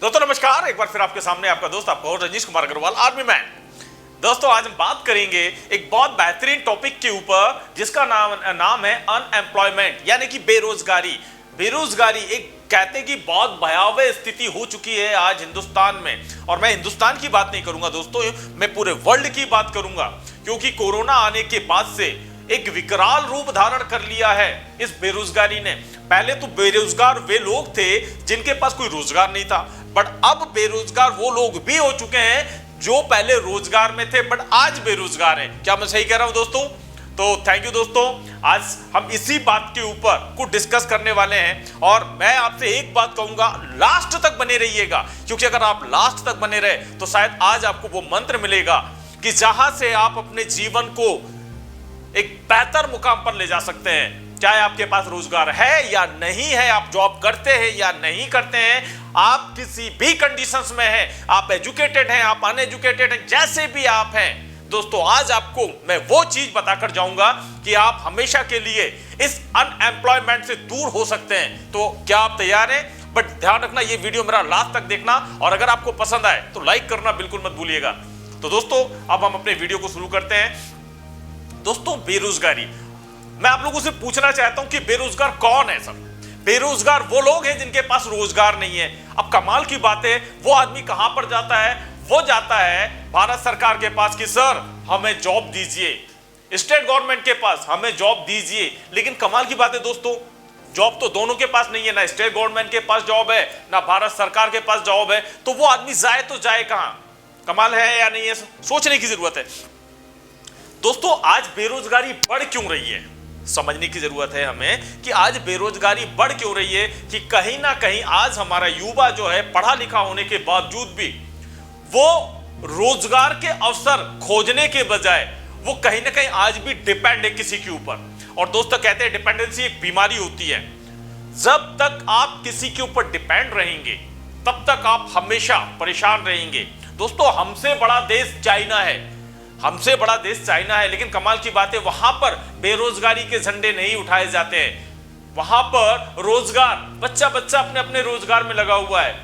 दोस्तों नमस्कार, एक बार फिर आपके सामने आपका दोस्त आपका host Rajneesh Kumar Agarwal army man. दोस्तों आज हम बात करेंगे एक बहुत बेहतरीन टॉपिक के ऊपर जिसका नाम है अनएम्प्लॉयमेंट यानी कि बेरोजगारी। बेरोजगारी एक कहते कि बहुत भयावह स्थिति हो चुकी है आज हिंदुस्तान में। और मैं हिंदुस्तान की बात नहीं करूंगा दोस्तों, मैं पूरे वर्ल्ड की बात करूंगा, क्योंकि कोरोना आने के बाद से एक विकराल रूप धारण कर लिया है इस बेरोजगारी ने। पहले तो बेरोजगार वे लोग थे जिनके पास कोई रोजगार नहीं था, बट अब बेरोजगार वो लोग भी हो चुके हैं जो पहले रोजगार में थे बट आज बेरोजगार हैं। क्या मैं सही कह रहा हूं दोस्तों? तो थैंक यू दोस्तों, आज हम इसी बात के ऊपर कुछ डिस्कस करने वाले हैं। और मैं आपसे एक बात कहूंगा, लास्ट तक बने रहिएगा, क्योंकि अगर आप लास्ट तक बने रहे तो शायद आज आपको वो मंत्र मिलेगा कि जहां से आप अपने जीवन को एक बेहतर मुकाम पर ले जा सकते हैं। चाहे आपके पास रोजगार है या नहीं है, आप जॉब करते हैं या नहीं करते हैं, आप किसी भी कंडीशंस में हैं, आप एजुकेटेड हैं, आप अनएजुकेटेड हैं, जैसे भी आप हैं दोस्तों, आज आपको मैं वो चीज बताकर जाऊंगा कि आप हमेशा के लिए इस अनएम्प्लॉयमेंट से दूर हो सकते हैं। तो क्या आप तैयार हैं? बट ध्यान रखना, ये वीडियो मेरा लास्ट तक देखना, और अगर आपको पसंद आए तो लाइक करना बिल्कुल मत भूलिएगा। तो दोस्तों अब हम अपने वीडियो को शुरू करते हैं। दोस्तों बेरोजगारी, मैं आप लोगों से पूछना चाहता हूं कि बेरोजगार कौन है? सब बेरोजगार वो लोग हैं जिनके पास रोजगार नहीं है। अब कमाल की बात है, वो आदमी कहां पर जाता है? वो जाता है भारत सरकार के पास कि सर हमें जॉब दीजिए, स्टेट गवर्नमेंट के पास हमें जॉब दीजिए। लेकिन कमाल की बात है दोस्तों, जॉब तो दोनों के पास नहीं है, ना स्टेट गवर्नमेंट के पास जॉब है ना भारत सरकार के पास जॉब है। तो वो आदमी जाए तो जाए कहां? कमाल है या नहीं है, सोचने की जरूरत है। दोस्तों आज बेरोजगारी बढ़ क्यों रही है, समझने की जरूरत है हमें कि आज बेरोजगारी बढ़ क्यों रही है। कि कहीं ना कहीं आज हमारा युवा जो है पढ़ा लिखा होने के बावजूद भी वो रोजगार के अवसर खोजने के बजाय वो कहीं ना कहीं आज भी डिपेंड है किसी के ऊपर। और दोस्तों कहते हैं डिपेंडेंसी एक बीमारी होती है। जब तक आप किसी के ऊपर डिपेंड रहेंगे तब तक आप हमेशा परेशान रहेंगे। दोस्तों हमसे बड़ा देश चाइना है, हमसे बड़ा देश चाइना है, लेकिन कमाल की बात है वहां पर बेरोजगारी के झंडे नहीं उठाए जाते हैं। वहां पर रोजगार, बच्चा बच्चा अपने अपने रोजगार में लगा हुआ है।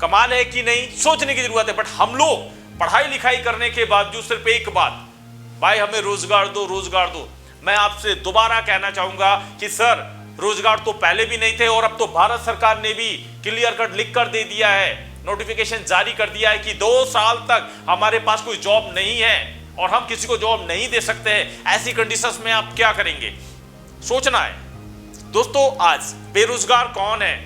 कमाल है कि नहीं, सोचने की जरूरत है। बट हम लोग पढ़ाई लिखाई करने के बावजूद सिर्फ एक बात, भाई हमें रोजगार दो, रोजगार दो। मैं आपसे दोबारा कहना चाहूंगा कि सर रोजगार तो पहले भी नहीं थे, और अब तो भारत सरकार ने भी क्लियर कट लिख कर दे दिया है, नोटिफिकेशन जारी कर दिया है कि 2 साल तक हमारे पास कोई जॉब नहीं है और हम किसी को जॉब नहीं दे सकते हैं। ऐसी कंडीशंस में आप क्या करेंगे, सोचना है। दोस्तों आज बेरोजगार कौन है?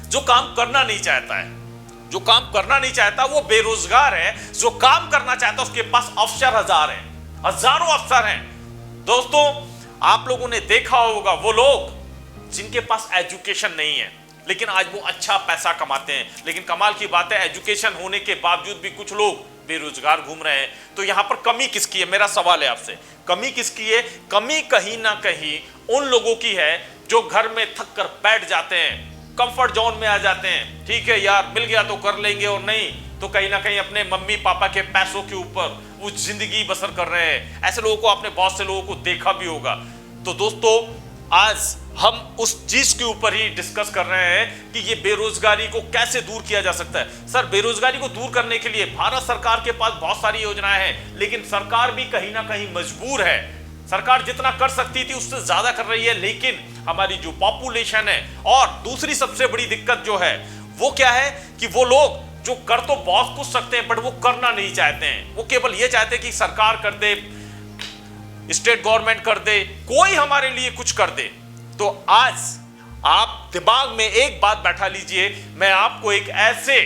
जो काम करना नहीं चाहता है। जो काम करना नहीं चाहता वो बेरोजगार है। जो काम करना चाहता है उसके पास अवसर हजार है, हजारों अवसर हैं। दोस्तों आप लोगों ने देखा होगा वो लोग जिनके पास एजुकेशन नहीं है लेकिन आज वो अच्छा पैसा कमाते हैं। लेकिन कमाल की बात है एजुकेशन होने के बावजूद भी कुछ लोग बेरोजगार घूम रहे हैं। तो यहां पर कमी किसकी है, मेरा सवाल है आपसे, कमी किसकी है? कमी कहीं ना कहीं उन लोगों की है जो घर में थक कर बैठ जाते हैं, कंफर्ट जोन में आ जाते हैं। ठीक है यार मिल गया तो कर लेंगे, और नहीं तो कहीं ना कहीं अपने मम्मी पापा के पैसों के ऊपर वो जिंदगी बसर कर रहे हैं। ऐसे लोगों को आपने बहुत से लोगों को देखा भी होगा। तो दोस्तों आज हम उस चीज के ऊपर ही डिस्कस कर रहे हैं कि ये बेरोजगारी को कैसे दूर किया जा सकता है। सर बेरोजगारी को दूर करने के लिए भारत सरकार के पास बहुत सारी योजनाएं हैं, लेकिन सरकार भी कहीं ना कहीं मजबूर है। सरकार जितना कर सकती थी उससे ज्यादा कर रही है, लेकिन हमारी जो पॉपुलेशन है, और दूसरी सबसे बड़ी दिक्कत जो है वो क्या है कि वो लोग जो कर तो बहुत कुछ सकते हैं बट वो करना नहीं चाहते हैं। वो केवल ये चाहते हैं कि सरकार कर दे, स्टेट गवर्नमेंट कर दे, कोई हमारे लिए कुछ कर दे। तो आज आप दिमाग में एक बात बैठा लीजिए, मैं आपको एक ऐसे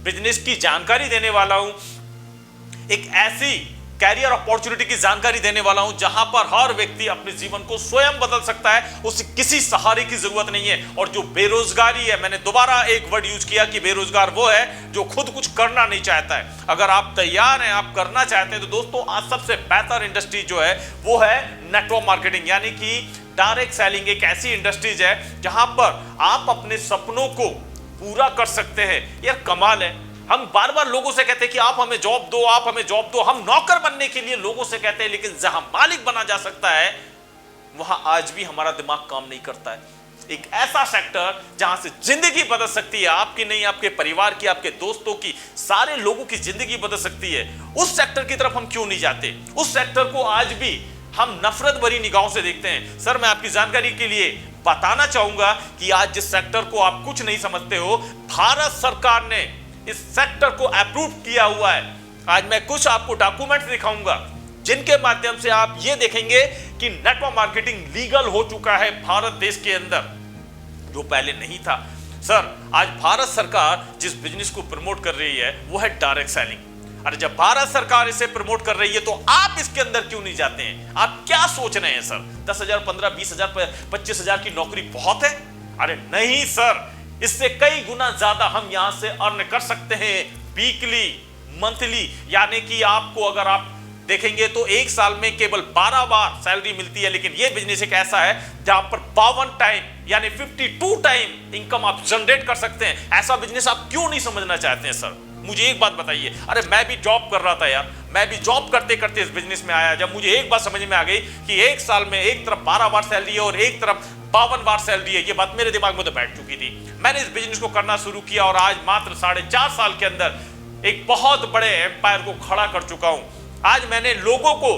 बिजनेस की जानकारी देने वाला हूं, एक ऐसी कैरियर अपॉर्चुनिटी की जानकारी देने वाला हूं जहां पर हर व्यक्ति अपने जीवन को स्वयं बदल सकता है, उसे किसी सहारे की जरूरत नहीं है। और जो बेरोजगारी है, मैंने दोबारा एक वर्ड यूज किया कि बेरोजगार वो है जो खुद कुछ करना नहीं चाहता है। अगर आप तैयार हैं, आप करना चाहते हैं, तो दोस्तों आज सबसे बेहतर इंडस्ट्री जो है वो है नेटवर्क मार्केटिंग, यानी कि डायरेक्ट सेलिंग। एक ऐसी इंडस्ट्रीज है जहां पर आप अपने सपनों को पूरा कर सकते हैं। यार कमाल है, हम बार बार लोगों से कहते हैं कि आप हमें जॉब दो, आप हमें जॉब दो। हम नौकर बनने के लिए लोगों से कहते हैं, लेकिन जहां मालिक बना जा सकता है वहां आज भी हमारा दिमाग काम नहीं करता है। एक ऐसा सेक्टर जहां से जिंदगी बदल सकती है, आपकी नहीं, आपके परिवार की, आपके दोस्तों की, सारे लोगों की जिंदगी बदल सकती है। उस सेक्टर की तरफ हम क्यों नहीं जाते? उस सेक्टर को आज भी हम नफरत भरी निगाहों से देखते हैं। सर, मैं आपकी जानकारी के लिए बताना चाहूंगा कि आज जिस सेक्टर को आप कुछ नहीं समझते हो, भारत सरकार ने इस सेक्टर को अप्रूव किया हुआ है। आज मैं कुछ आपको डॉक्यूमेंट्स दिखाऊंगा जिनके माध्यम से आप ये देखेंगे कि नेटवर्क मार्केटिंग लीगल हो चुका है भारत देश के अंदर, जो पहले नहीं था। सर, आज भारत सरकार जिस बिजनेस को प्रमोट कर रही है वो है डायरेक्ट सेलिंग। अरे जब भारत सरकार इसे प्रमोट कर रही है तो आप इसके अंदर क्यों नहीं जाते हैं? आप क्या सोच रहे हैं सर? 10,000, 15,000, 20,000, 25,000 की नौकरी बहुत है? अरे नहीं सर, इससे कई गुना ज्यादा हम यहां से अर्न कर सकते हैं वीकली, मंथली। यानी कि आपको अगर आप देखेंगे तो एक साल में केवल 12 बार सैलरी मिलती है, लेकिन यह बिजनेस एक ऐसा है जहां पर 52 टाइम यानी 52 टाइम इनकम आप जनरेट कर सकते हैं। ऐसा बिजनेस आप क्यों नहीं समझना चाहते हैं सर? मुझे एक बात बताइए। अरे मैं भी जॉब कर रहा था यार, मैं भी जॉब करते करते इस बिजनेस में आया, जब मुझे एक बात समझ में आ गई कि एक साल में एक तरफ 12 बार सैलरी है और एक तरफ 52 बार सैलरी है। ये बात मेरे दिमाग में तो बैठ चुकी थी। मैंने इस बिजनेस को करना शुरू किया और आज मात्र 4.5 साल के अंदर एक बहुत बड़े एम्पायर को खड़ा कर चुका हूं। आज मैंने लोगों को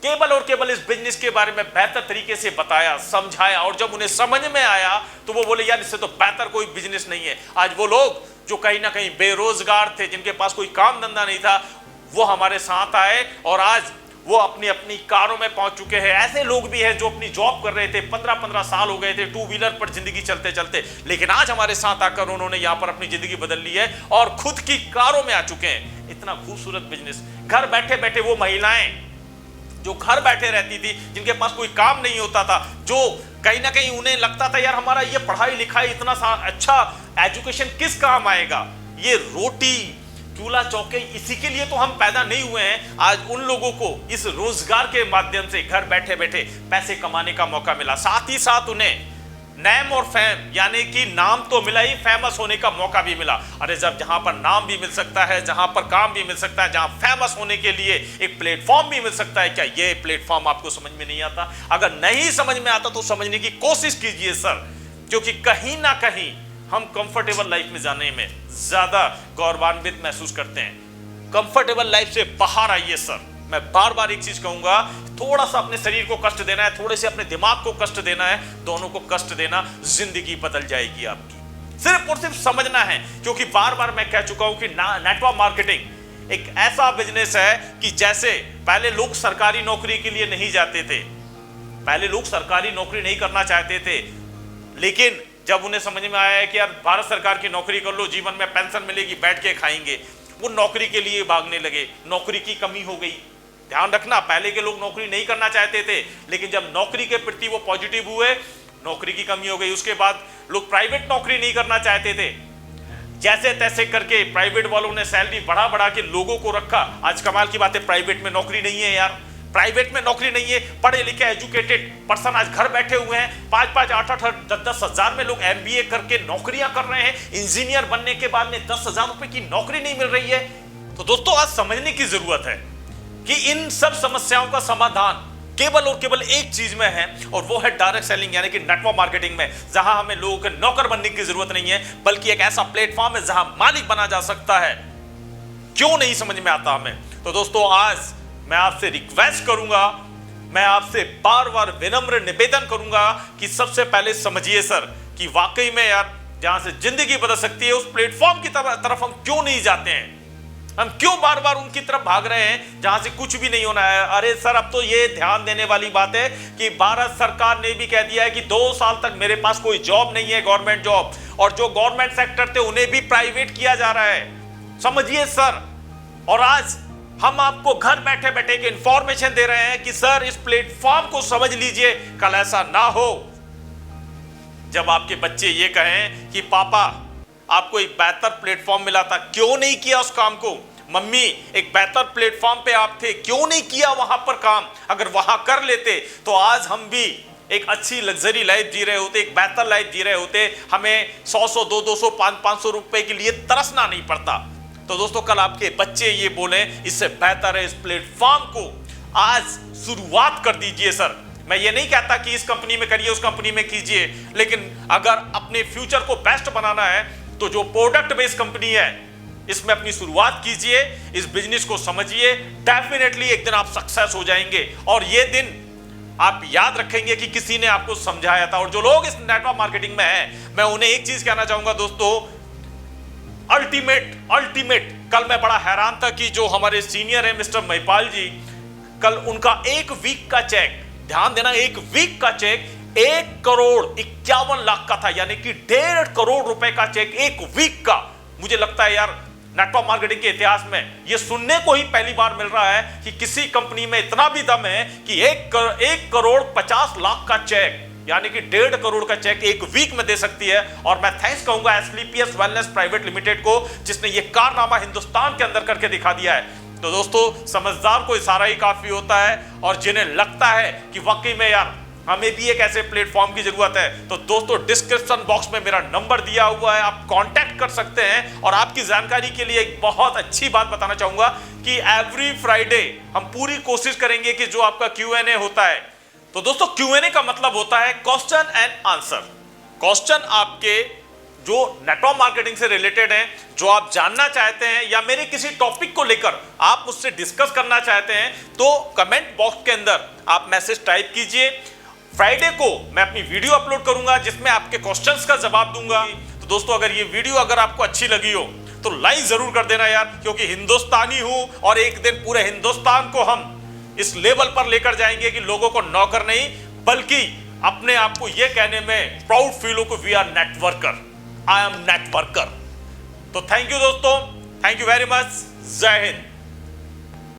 केवल और केवल इस बिजनेस के बारे में बेहतर तरीके से बताया, समझाया, और जब उन्हें समझ में आया तो वो बोले यार इससे तो बेहतर कोई बिजनेस नहीं है। आज वो लोग जो कहीं ना कहीं बेरोजगार थे, जिनके पास कोई काम धंधा नहीं था, वो हमारे साथ आए और आज वो अपनी अपनी कारों में पहुंच चुके हैं। ऐसे लोग भी हैं जो अपनी जॉब कर रहे थे, 15-15 साल हो गए थे टू व्हीलर पर जिंदगी चलते चलते, लेकिन आज हमारे साथ आकर उन्होंने यहां पर अपनी जिंदगी बदल ली है और खुद की कारों में आ चुके हैं। इतना खूबसूरत बिजनेस, घर बैठे बैठे वो महिलाएं जो घर बैठे रहती थी, जिनके पास कोई काम नहीं होता था, जो कहीं ना कहीं उन्हें लगता था यार हमारा ये पढ़ाई लिखाई इतना अच्छा एजुकेशन किस काम आएगा, ये रोटी चूल्हा चौके इसी के लिए तो हम पैदा नहीं हुए हैं। आज उन लोगों को इस रोजगार के माध्यम से घर बैठे बैठे पैसे कमाने का मौका मिला, साथ ही साथ उन्हें नेम और फेम यानी कि नाम तो मिला ही, फेमस होने का मौका भी मिला। अरे जब जहां पर नाम भी मिल सकता है, जहां पर काम भी मिल सकता है, जहां फेमस होने के लिए एक प्लेटफॉर्म भी मिल सकता है, क्या ये प्लेटफॉर्म आपको समझ में नहीं आता? अगर नहीं समझ में आता तो समझने की कोशिश कीजिए सर, क्योंकि कहीं ना कहीं हम कंफर्टेबल लाइफ में जाने में ज्यादा गौरवान्वित महसूस करते हैं। कंफर्टेबल लाइफ से बाहर आइए सर। मैं बार बार एक चीज कहूंगा, थोड़ा सा अपने शरीर को कष्ट देना है, थोड़े से अपने दिमाग को कष्ट देना है, दोनों को कष्ट देना, जिंदगी बदल जाएगी आपकी। सिर्फ और सिर्फ समझना है, क्योंकि बार बार मैं कह चुका हूं कि नेटवर्क मार्केटिंग एक ऐसा बिजनेस है कि जैसे पहले लोग सरकारी नौकरी के लिए नहीं जाते थे, पहले लोग सरकारी नौकरी नहीं करना चाहते थे, लेकिन जब उन्हें समझ में आया है कि यार भारत सरकार की नौकरी कर लो, जीवन में पेंशन मिलेगी, बैठ के खाएंगे, वो नौकरी के लिए भागने लगे। नौकरी की कमी हो गई। ध्यान रखना, पहले के लोग नौकरी नहीं करना चाहते थे, लेकिन जब नौकरी के प्रति वो पॉजिटिव हुए, नौकरी की कमी हो गई। उसके बाद लोग प्राइवेट नौकरी नहीं करना चाहते थे, जैसे तैसे करके प्राइवेट वालों ने सैलरी बढ़ा बढ़ा के लोगों को रखा। आज कमाल की बात है, प्राइवेट में नौकरी नहीं है यार, प्राइवेट में नौकरी नहीं है। पढ़े लिखे एजुकेटेड पर्सन आज घर बैठे हुए हैं, 5-5, 8-8, 10-10 हजार में लोग MBA करके नौकरियां कर रहे हैं। इंजीनियर बनने के बाद में 10,000 रुपए की नौकरी नहीं मिल रही है। तो दोस्तों आज समझने की जरूरत है कि इन सब समस्याओं का समाधान केवल और केवल एक चीज में है, और वो है डायरेक्ट सेलिंग यानी कि नेटवर्क मार्केटिंग में, जहां हमें लोगों के नौकर बनने की जरूरत नहीं है, बल्कि एक ऐसा प्लेटफॉर्म है जहां मालिक बना जा सकता है। क्यों नहीं समझ में आता हमें? तो दोस्तों आज मैं आपसे रिक्वेस्ट करूंगा, मैं आपसे बार बार विनम्र निवेदन करूंगा कि सबसे पहले समझिए सर कि वाकई में यार जहां से जिंदगी बदल सकती है, उस प्लेटफॉर्म की तरफ हम क्यों नहीं जाते हैं? हम क्यों बार बार उनकी तरफ भाग रहे हैं जहां से कुछ भी नहीं होना है? अरे सर, अब तो ये ध्यान देने वाली बात है कि भारत सरकार ने भी कह दिया है कि 2 साल तक मेरे पास कोई जॉब नहीं है, गवर्नमेंट जॉब, और जो गवर्नमेंट सेक्टर थे उन्हें भी प्राइवेट किया जा रहा है। समझिए सर, और आज हम आपको घर बैठे बैठे एक इंफॉर्मेशन दे रहे हैं कि सर इस प्लेटफॉर्म को समझ लीजिए। कल ऐसा ना हो जब आपके बच्चे ये कहें कि पापा आपको एक बेहतर प्लेटफॉर्म मिला था, क्यों नहीं किया उस काम को? मम्मी एक बेहतर प्लेटफॉर्म पे आप थे, क्यों नहीं किया वहां पर काम? अगर वहां कर लेते तो आज हम भी एक अच्छी लग्जरी लाइफ जी रहे होते, एक बेहतर लाइफ जी रहे होते, हमें 100-100, 200-200, 500 रुपए के लिए तरसना नहीं पड़ता। तो दोस्तों कल आपके बच्चे ये बोले इससे बेहतर है इस प्लेटफॉर्म को आज शुरुआत कर दीजिए सर। मैं ये नहीं कहता कि इस कंपनी में करिए, उस कंपनी में कीजिए, लेकिन अगर अपने फ्यूचर को बेस्ट बनाना है तो जो प्रोडक्ट बेस्ड कंपनी है इसमें अपनी शुरुआत कीजिए, इस बिजनेस को समझिए, डेफिनेटली एक दिन आप सक्सेस हो जाएंगे और ये दिन आप याद रखेंगे कि किसी ने आपको समझाया था। और जो लोग इस नेटवर्क मार्केटिंग में हैं, मैं उन्हें एक चीज कहना चाहूंगा दोस्तों, अल्टीमेट। कल मैं बड़ा हैरान था कि जो हमारे सीनियर है मिस्टर महिपाल जी, कल उनका 1 वीक का चेक, ध्यान देना, 1 वीक का चेक 1,51,00,000 का था, यानी कि 1.5 करोड़ रुपए का चेक 1 वीक का। मुझे लगता है यार नेटवर्क मार्केटिंग के इतिहास में यह सुनने को ही पहली बार मिल रहा है कि किसी कंपनी में इतना भी दम है कि 1,50,00,000 का चेक, यानी कि 1.5 करोड़ का चेक 1 वीक में दे सकती है। और मैं थैंक्स कहूंगा एस्क्लेपियस वेलनेस प्राइवेट लिमिटेड को, जिसने यह कारनामा हिंदुस्तान के अंदर करके दिखा दिया है। तो दोस्तों, समझदार को इशारा ही काफी होता है, और जिन्हें लगता है कि वाकई में यार हमें भी एक ऐसे प्लेटफॉर्म की जरूरत है, तो दोस्तों डिस्क्रिप्शन बॉक्स में मेरा नंबर दिया हुआ है, आप कांटेक्ट कर सकते हैं। और आपकी जानकारी के लिए एक बहुत अच्छी बात बताना चाहूंगा कि एवरी फ्राइडे हम पूरी कोशिश करेंगे कि जो आपका Q&A होता है, तो दोस्तों Q&A का मतलब होता है क्वेश्चन एंड आंसर। क्वेश्चन आपके जो नेटवर्क मार्केटिंग से रिलेटेड हैं, जो आप जानना चाहते हैं या मेरे किसी टॉपिक को लेकर आप मुझसे डिस्कस करना चाहते हैं, तो कमेंट बॉक्स के अंदर आप मैसेज टाइप कीजिए। फ्राइडे को मैं अपनी वीडियो अपलोड करूंगा जिसमें आपके क्वेश्चंस का जवाब दूंगा। तो दोस्तों, अगर ये वीडियो अगर आपको अच्छी लगी हो तो लाइक जरूर कर देना यार, क्योंकि हिंदुस्तानी हूं और एक दिन पूरे हिंदुस्तान को हम इस लेवल पर लेकर जाएंगे कि लोगों को नौकर नहीं, बल्कि अपने आप को यह कहने में प्राउड फील हो कि we are networker, I am networker. तो थैंक यू दोस्तों, थैंक यू वेरी मच, जय हिंद।